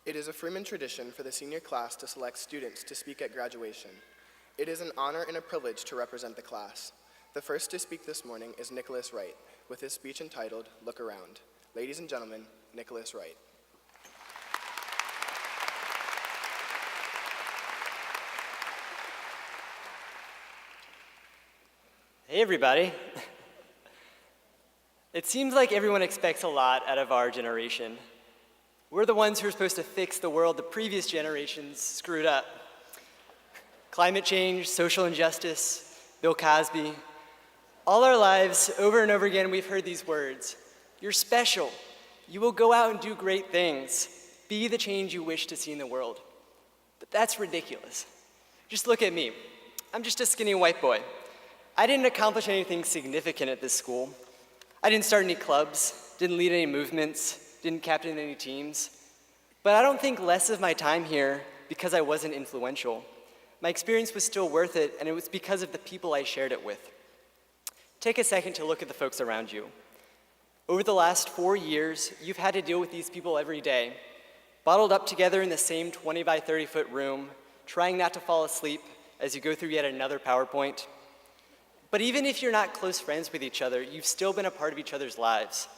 It is a Freeman tradition for the senior class to select students to speak at graduation. It is an honor and a privilege to represent the class. The first to speak this morning is Nicholas Wright, with his speech entitled, Look Around. Ladies and gentlemen, Nicholas Wright. Hey everybody. It seems like everyone expects a lot out of our generation. We're the ones who are supposed to fix the world the previous generations screwed up. Climate change, social injustice, Bill Cosby. All our lives, over and over again, we've heard these words. You're special. You will go out and do great things. Be the change you wish to see in the world. But that's ridiculous. Just look at me. I'm just a skinny white boy. I didn't accomplish anything significant at this school. I didn't start any clubs, didn't lead any movements, didn't captain any teams. But I don't think less of my time here because I wasn't influential. My experience was still worth it, and it was because of the people I shared it with. Take a second to look at the folks around you. Over the last 4 years, you've had to deal with these people every day, bottled up together in the same 20 by 30 foot room, trying not to fall asleep as you go through yet another PowerPoint. But even if you're not close friends with each other, you've still been a part of each other's lives.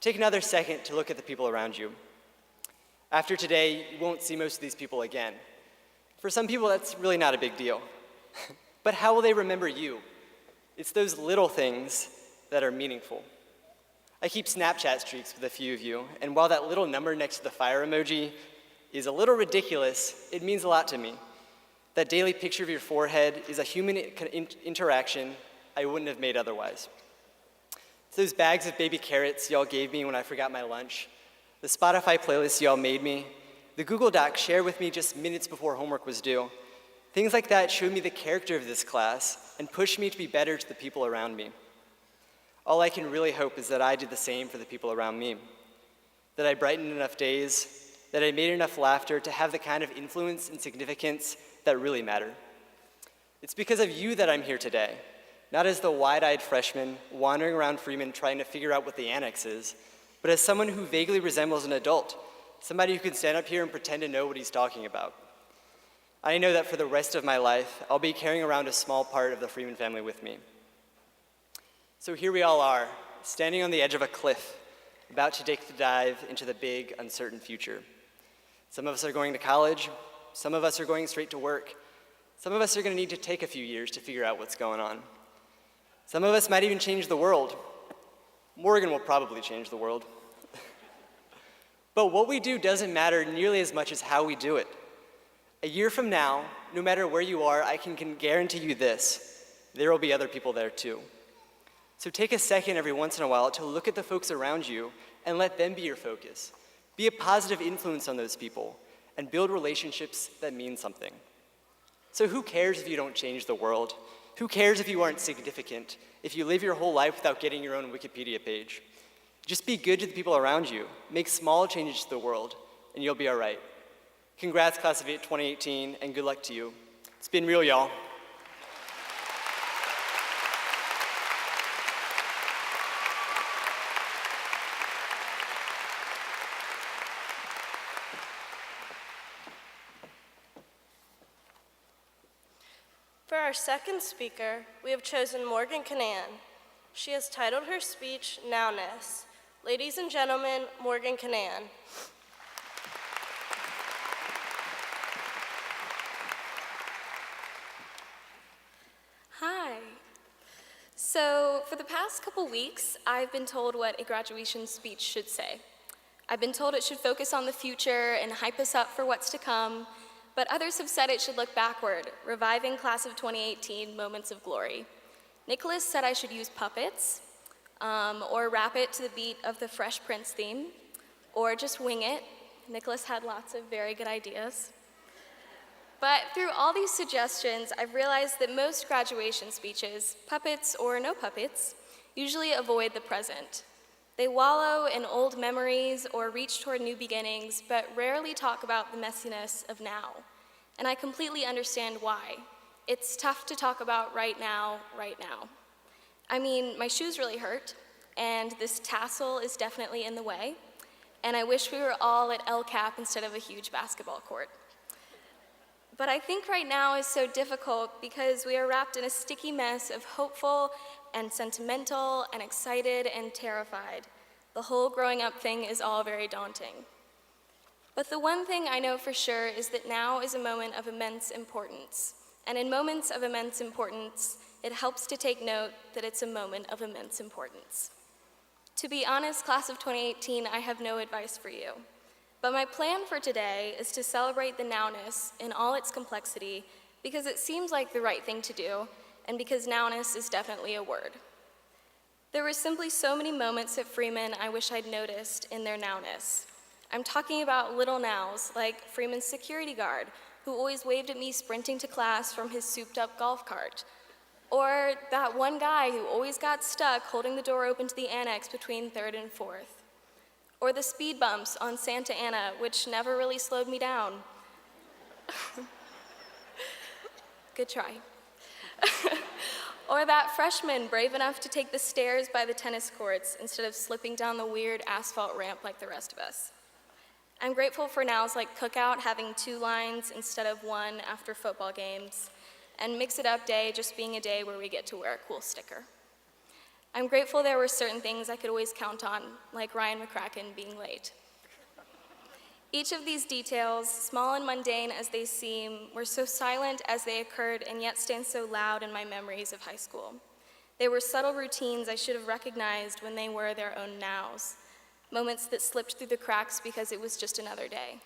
Take another second to look at the people around you. After today, you won't see most of these people again. For some people, that's really not a big deal. But how will they remember you? It's those little things that are meaningful. I keep Snapchat streaks with a few of you, and while that little number next to the fire emoji is a little ridiculous, it means a lot to me. That daily picture of your forehead is a human interaction I wouldn't have made otherwise. It's those bags of baby carrots y'all gave me when I forgot my lunch, the Spotify playlist y'all made me, the Google Doc shared with me just minutes before homework was due. Things like that showed me the character of this class and pushed me to be better to the people around me. All I can really hope is that I did the same for the people around me, that I brightened enough days, that I made enough laughter to have the kind of influence and significance that really matter. It's because of you that I'm here today, not as the wide-eyed freshman wandering around Freeman trying to figure out what the annex is, but as someone who vaguely resembles an adult, somebody who can stand up here and pretend to know what he's talking about. I know that for the rest of my life, I'll be carrying around a small part of the Freeman family with me. So here we all are, standing on the edge of a cliff, about to take the dive into the big, uncertain future. Some of us are going to college. Some of us are going straight to work. Some of us are going to need to take a few years to figure out what's going on. Some of us might even change the world. Morgan will probably change the world. But what we do doesn't matter nearly as much as how we do it. A year from now, no matter where you are, I can guarantee you this: there will be other people there too. So take a second every once in a while to look at the folks around you and let them be your focus. Be a positive influence on those people and build relationships that mean something. So who cares if you don't change the world? Who cares if you aren't significant, if you live your whole life without getting your own Wikipedia page? Just be good to the people around you. Make small changes to the world, and you'll be all right. Congrats, class of 2018, and good luck to you. It's been real, y'all. For our second speaker, we have chosen Morgan Canan. She has titled her speech, Nowness. Ladies and gentlemen, Morgan Canan. Hi. So for the past couple weeks, I've been told what a graduation speech should say. I've been told it should focus on the future and hype us up for what's to come, but others have said it should look backward, reviving class of 2018 moments of glory. Nicholas said I should use puppets, or rap it to the beat of the Fresh Prince theme, or just wing it. Nicholas had lots of very good ideas. But through all these suggestions, I've realized that most graduation speeches, puppets or no puppets, usually avoid the present. They wallow in old memories or reach toward new beginnings, but rarely talk about the messiness of now. And I completely understand why. It's tough to talk about right now, right now. I mean, my shoes really hurt, and this tassel is definitely in the way. and I wish we were all at El Cap instead of a huge basketball court. But I think right now is so difficult because we are wrapped in a sticky mess of hopeful and sentimental and excited and terrified. The whole growing up thing is all very daunting. But the one thing I know for sure is that now is a moment of immense importance. And in moments of immense importance, it helps to take note that it's a moment of immense importance. To be honest, class of 2018, I have no advice for you. But my plan for today is to celebrate the nowness in all its complexity because it seems like the right thing to do, and because nowness is definitely a word. There were simply so many moments at Freeman I wish I'd noticed in their nowness. I'm talking about little nows, like Freeman's security guard, who always waved at me sprinting to class from his souped-up golf cart. Or that one guy who always got stuck holding the door open to the annex between 3rd and 4th. Or the speed bumps on Santa Ana, which never really slowed me down. Good try. Or that freshman brave enough to take the stairs by the tennis courts instead of slipping down the weird asphalt ramp like the rest of us. I'm grateful for nows like cookout having 2 lines instead of 1 after football games, and Mix It Up Day just being a day where we get to wear a cool sticker. I'm grateful there were certain things I could always count on, like Ryan McCracken being late. Each of these details, small and mundane as they seem, were so silent as they occurred and yet stand so loud in my memories of high school. They were subtle routines I should have recognized when they were their own nows, moments that slipped through the cracks because it was just another day.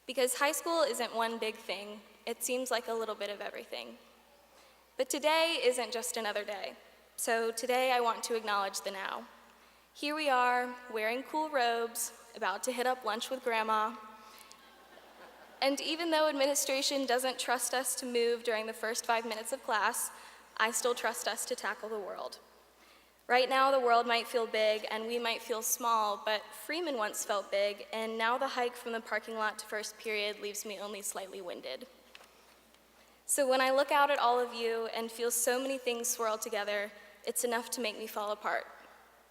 Because high school isn't one big thing, it seems like a little bit of everything. But today isn't just another day. So today I want to acknowledge the now. Here we are, wearing cool robes, about to hit up lunch with grandma. And even though administration doesn't trust us to move during the first 5 minutes of class, I still trust us to tackle the world. Right now the world might feel big and we might feel small, but Freeman once felt big, and now the hike from the parking lot to first period leaves me only slightly winded. So when I look out at all of you and feel so many things swirl together, it's enough to make me fall apart.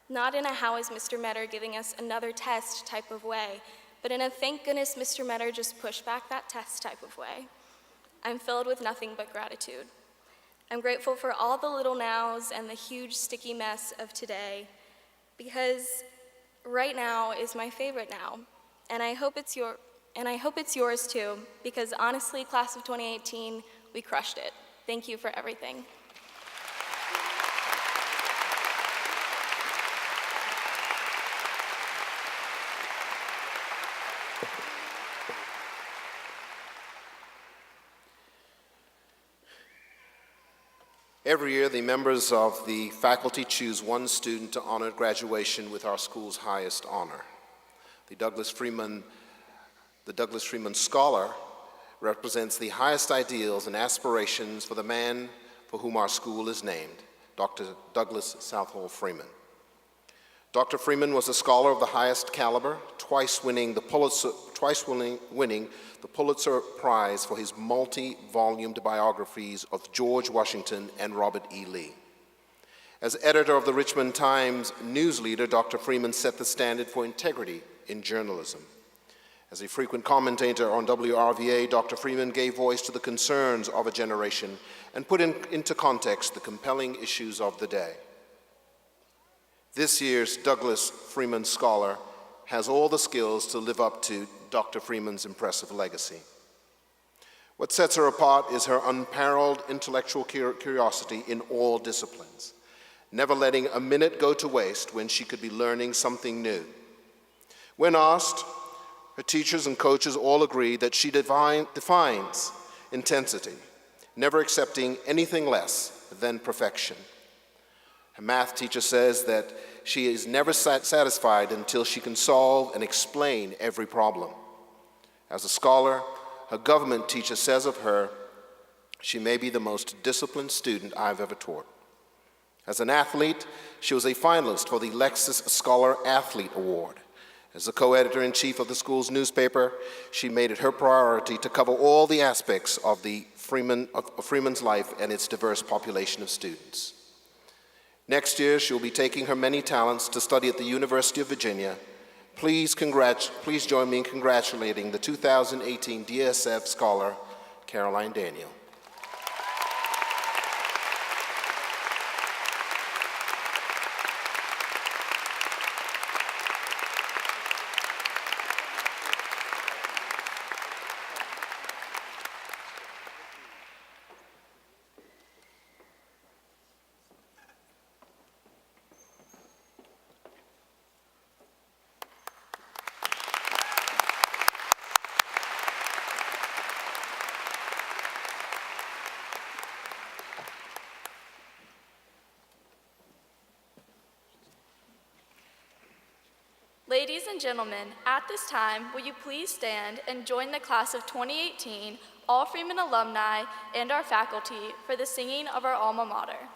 Not in a how is Mr. Metter giving us another test type of way, but in a thank goodness Mr. Metter just pushed back that test type of way. I'm filled with nothing but gratitude. I'm grateful for all the little nows and the huge sticky mess of today, because right now is my favorite now, and I hope it's yours too, because honestly, class of 2018, we crushed it. Thank you for everything. Every year, the members of the faculty choose one student to honor graduation with our school's highest honor. The Douglas Freeman Scholar represents the highest ideals and aspirations for the man for whom our school is named, Dr. Douglas Southall Freeman. Dr. Freeman was a scholar of the highest caliber, twice winning the Pulitzer Prize for his multi-volumed biographies of George Washington and Robert E. Lee. As editor of the Richmond Times news leader, Dr. Freeman set the standard for integrity in journalism. As a frequent commentator on WRVA, Dr. Freeman gave voice to the concerns of a generation and put into context the compelling issues of the day. This year's Douglas Freeman Scholar has all the skills to live up to Dr. Freeman's impressive legacy. What sets her apart is her unparalleled intellectual curiosity in all disciplines, never letting a minute go to waste when she could be learning something new. When asked, her teachers and coaches all agree that she defines intensity, never accepting anything less than perfection. Her math teacher says that she is never satisfied until she can solve and explain every problem. As a scholar, her government teacher says of her, she may be the most disciplined student I've ever taught. As an athlete, she was a finalist for the Lexus Scholar Athlete Award. As the co-editor-in-chief of the school's newspaper, she made it her priority to cover all the aspects of Freeman's life and its diverse population of students. Next year, she will be taking her many talents to study at the University of Virginia, Please join me in congratulating the 2018 DSF Scholar, Caroline Daniel. Ladies and gentlemen, at this time, will you please stand and join the class of 2018, all Freeman alumni, and our faculty for the singing of our alma mater.